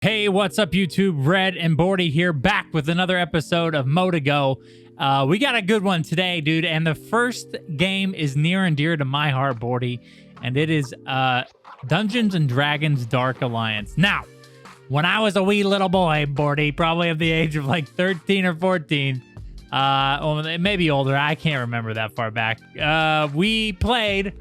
Hey, what's up, YouTube? Red and Bordy here, back with another episode of Mo to Go. We got a good one today, dude, and the first game is near and dear to my heart, Bordy, and it is Dungeons and Dragons Dark Alliance. Now, when I was a wee little boy, Bordy, probably of the age of like 13 or 14, or maybe older, I can't remember that far back, we played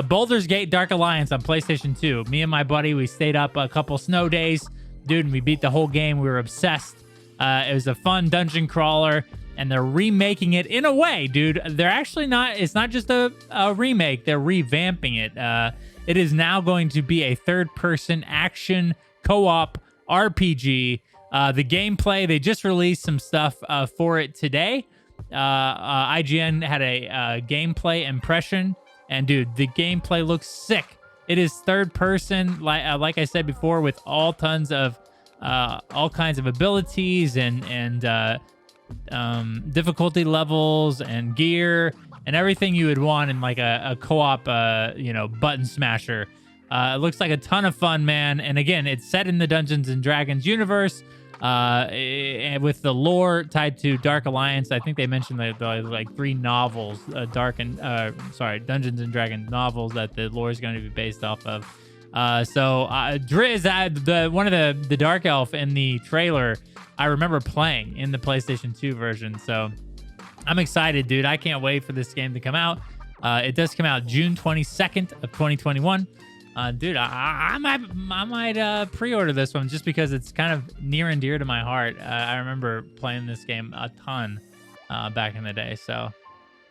Baldur's Gate Dark Alliance on PlayStation 2. Me and my buddy, we stayed up a couple snow days, dude, and we beat the whole game. We were obsessed. It was a fun dungeon crawler, and they're remaking it in a way, dude. They're actually not, it's not just a remake, they're revamping it. It is now going to be a third-person action co-op RPG. The gameplay, they just released some stuff for it today. IGN had a gameplay impression, and dude, the gameplay looks sick. It is third person, like I said before, with all kinds of abilities and difficulty levels and gear and everything you would want in like a co-op, button smasher. It looks like a ton of fun, man. And again, it's set in the Dungeons and Dragons universe, and with the lore tied to Dark Alliance. I think they mentioned like 3 novels, Dungeons and Dragons novels that the lore is going to be based off of. So Driz, one of the Dark Elf in the trailer, I remember playing in the PlayStation 2 version. So I'm excited, dude. I can't wait for this game to come out. It does come out June 22nd of 2021. Dude, I might pre-order this one just because it's kind of near and dear to my heart. I remember playing this game a ton back in the day, so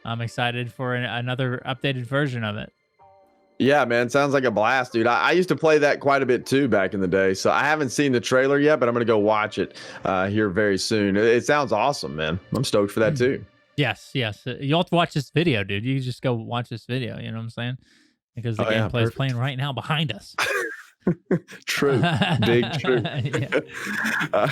I'm excited for another updated version of it. Yeah, man, sounds like a blast, dude. I used to play that quite a bit too back in the day, so I haven't seen the trailer yet, but I'm gonna go watch it here very soon. It sounds awesome, man. I'm stoked for that too. Yes. You'll have to watch this video, dude. You just go watch this video. You know what I'm saying? Because the gameplay is playing right now behind us. True. Big true. All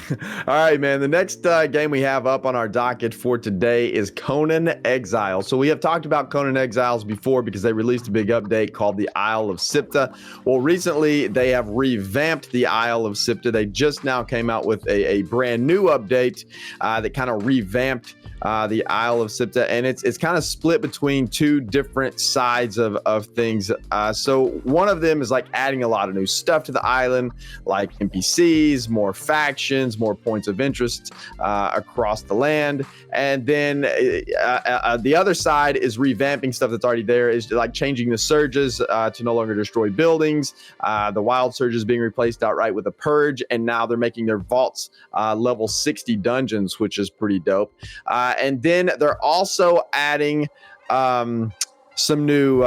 right, man. The next game we have up on our docket for today is Conan Exile. So we have talked about Conan Exiles before because they released a big update called the Isle of Siptah. Well, recently they have revamped the Isle of Siptah. They just now came out with a brand new update that kind of revamped the Isle of Siptah, and it's kind of split between 2 different sides of things. So one of them is like adding a lot of new stuff to the island, like NPCs, more factions, more points of interest across the land. And then the other side is revamping stuff that's already there, is like changing the surges to no longer destroy buildings. The wild surges being replaced outright with a purge, and now they're making their vaults level 60 dungeons, which is pretty dope. And then they're also adding some new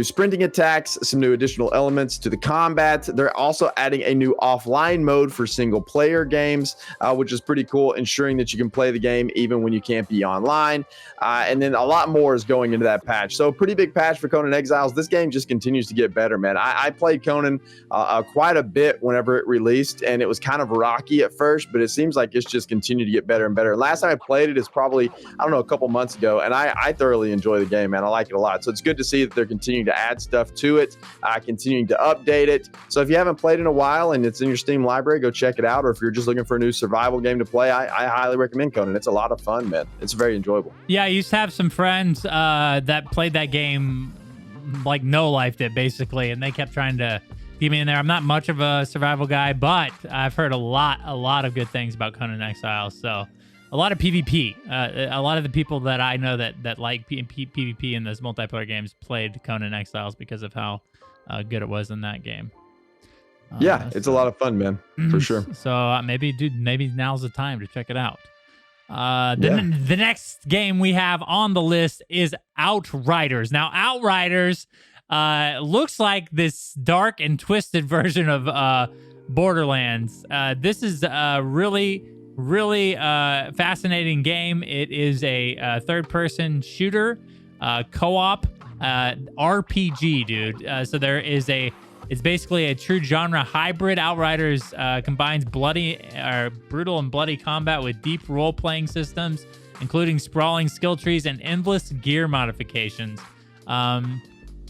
sprinting attacks, some new additional elements to the combat. They're also adding a new offline mode for single player games, which is pretty cool, ensuring that you can play the game even when you can't be online. And then a lot more is going into that patch. So pretty big patch for Conan Exiles. This game just continues to get better, man. I played Conan quite a bit whenever it released, and it was kind of rocky at first, but it seems like it's just continued to get better and better. Last time I played it is probably, I don't know, a couple months ago, and I thoroughly enjoy the game, man. I like it a lot. So it's good to see that they're continuing to add stuff to it, continuing to update it. So if you haven't played in a while and it's in your Steam library, go check it out. Or if you're just looking for a new survival game to play, I highly recommend Conan. It's a lot of fun, man. It's very enjoyable. Yeah, I used to have some friends that played that game like no life did, basically, and they kept trying to get me in there. I'm not much of a survival guy, but I've heard a lot of good things about Conan Exile. So a lot of PvP. A lot of the people that I know that like PvP in those multiplayer games played Conan Exiles because of how good it was in that game. Yeah, it's a lot of fun, man, for sure. So maybe now's the time to check it out. The next game we have on the list is Outriders. Now, Outriders looks like this dark and twisted version of Borderlands. This is really fascinating game. It is a third-person shooter, co-op RPG, dude. So there is it's basically a true genre hybrid. Outriders combines brutal and bloody combat with deep role-playing systems, including sprawling skill trees and endless gear modifications.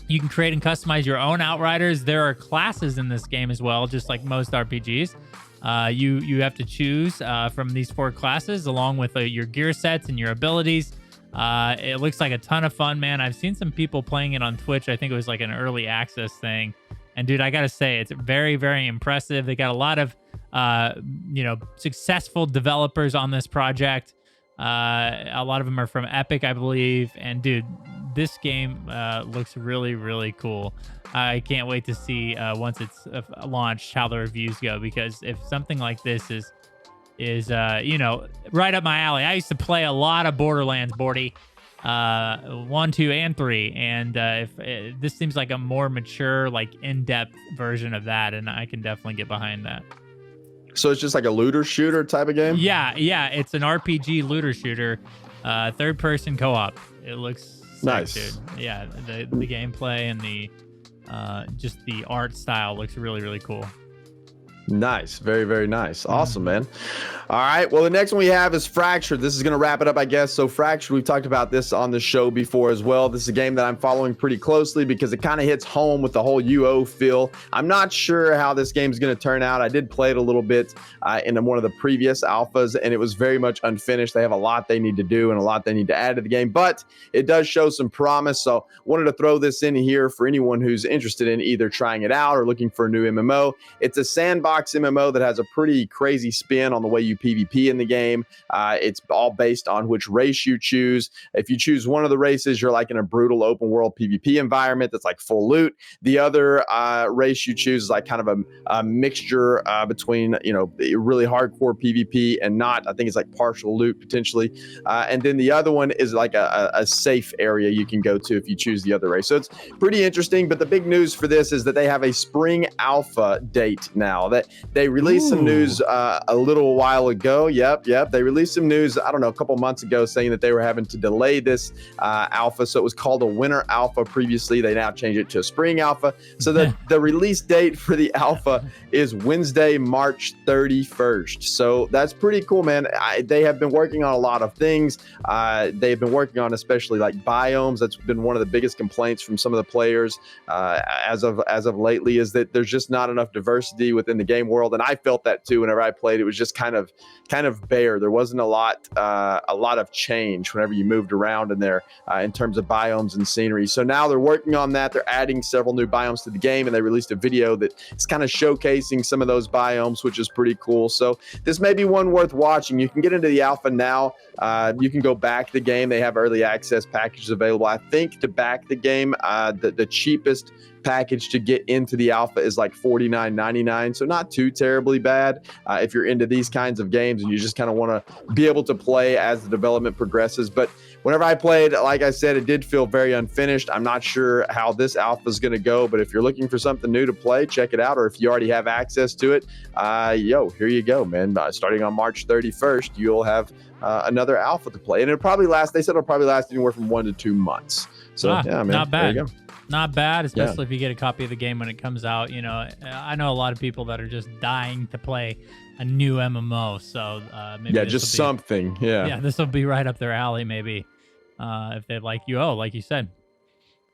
You can create and customize your own Outriders. There are classes in this game as well, just like most RPGs. You have to choose from these 4 classes along with your gear sets and your abilities. It looks like a ton of fun, man. I've seen some people playing it on Twitch. I think it was like an early access thing. And dude, I gotta say, it's very, very impressive. They got a lot of, successful developers on this project. A lot of them are from Epic, I believe. And dude, this game looks really, really cool. I can't wait to see once it's launched how the reviews go, because if something like this is right up my alley. I used to play a lot of Borderlands, Bordy, 1, 2, and 3, and if this seems like a more mature, like in-depth version of that, and I can definitely get behind that. So it's just like a looter shooter type of game? Yeah, it's an RPG looter shooter, third-person co-op. It looks sick, nice, dude. Yeah, the gameplay and the just the art style looks really, really cool. Nice. Very, very nice. Awesome, man. All right. Well, the next one we have is Fractured. This is going to wrap it up, I guess. So Fractured, we've talked about this on the show before as well. This is a game that I'm following pretty closely because it kind of hits home with the whole UO feel. I'm not sure how this game is going to turn out. I did play it a little bit in one of the previous alphas, and it was very much unfinished. They have a lot they need to do and a lot they need to add to the game, but it does show some promise. So wanted to throw this in here for anyone who's interested in either trying it out or looking for a new MMO. It's a sandbox MMO that has a pretty crazy spin on the way you PvP in the game. It's all based on which race you choose. If you choose one of the races, you're like in a brutal open world PvP environment that's like full loot. The other race you choose is like kind of a mixture between, really hardcore PvP and not. I think it's like partial loot potentially. And then the other one is like a safe area you can go to if you choose the other race. So it's pretty interesting. But the big news for this is that they have a spring alpha date now. That they released some news a little while ago. Yep. They released some news, I don't know, a couple months ago saying that they were having to delay this alpha. So it was called a winter alpha previously. They now changed it to a spring alpha. So the release date for the alpha is Wednesday, March 31st. So that's pretty cool, man. They have been working on a lot of things. They've been working on especially like biomes. That's been one of the biggest complaints from some of the players as of lately, is that there's just not enough diversity within the game world. And I felt that too whenever I played. It was just kind of bare. There wasn't a lot of change whenever you moved around in there in terms of biomes and scenery. So now they're working on that. They're adding several new biomes to the game, and they released a video that is kind of showcasing some of those biomes, which is pretty cool. So this may be one worth watching. You can get into the alpha now. You can go back the game. They have early access packages available. I think to back the game, the cheapest package to get into the alpha is like $49.99, so not too terribly bad if you're into these kinds of games and you just kind of want to be able to play as the development progresses. But whenever I played, like I said, it did feel very unfinished. I'm not sure how this alpha is going to go, but if you're looking for something new to play, check it out. Or if you already have access to it, here you go, man. Starting on March 31st, you'll have another alpha to play, and they said it'll probably last anywhere from 1 to 2 months. So yeah, man, not bad. There you go. Not bad, especially if you get a copy of the game when it comes out. I know a lot of people that are just dying to play a new MMO. So maybe just something. Yeah, this will be right up their alley. Maybe if they like you. Oh, like you said.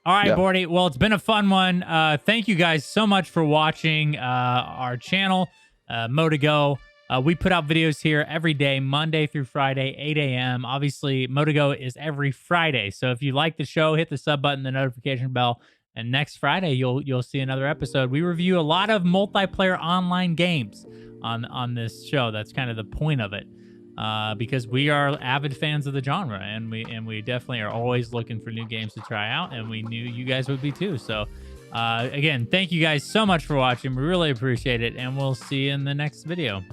All right, Bordy. Well, it's been a fun one. Thank you guys so much for watching our channel, Motigo. We put out videos here every day, Monday through Friday, 8 a.m. Obviously, Motigo is every Friday. So if you like the show, hit the sub button, the notification bell, and next Friday you'll see another episode. We review a lot of multiplayer online games on this show. That's kind of the point of it, because we are avid fans of the genre, and we definitely are always looking for new games to try out, and we knew you guys would be too. So again, thank you guys so much for watching. We really appreciate it, and we'll see you in the next video.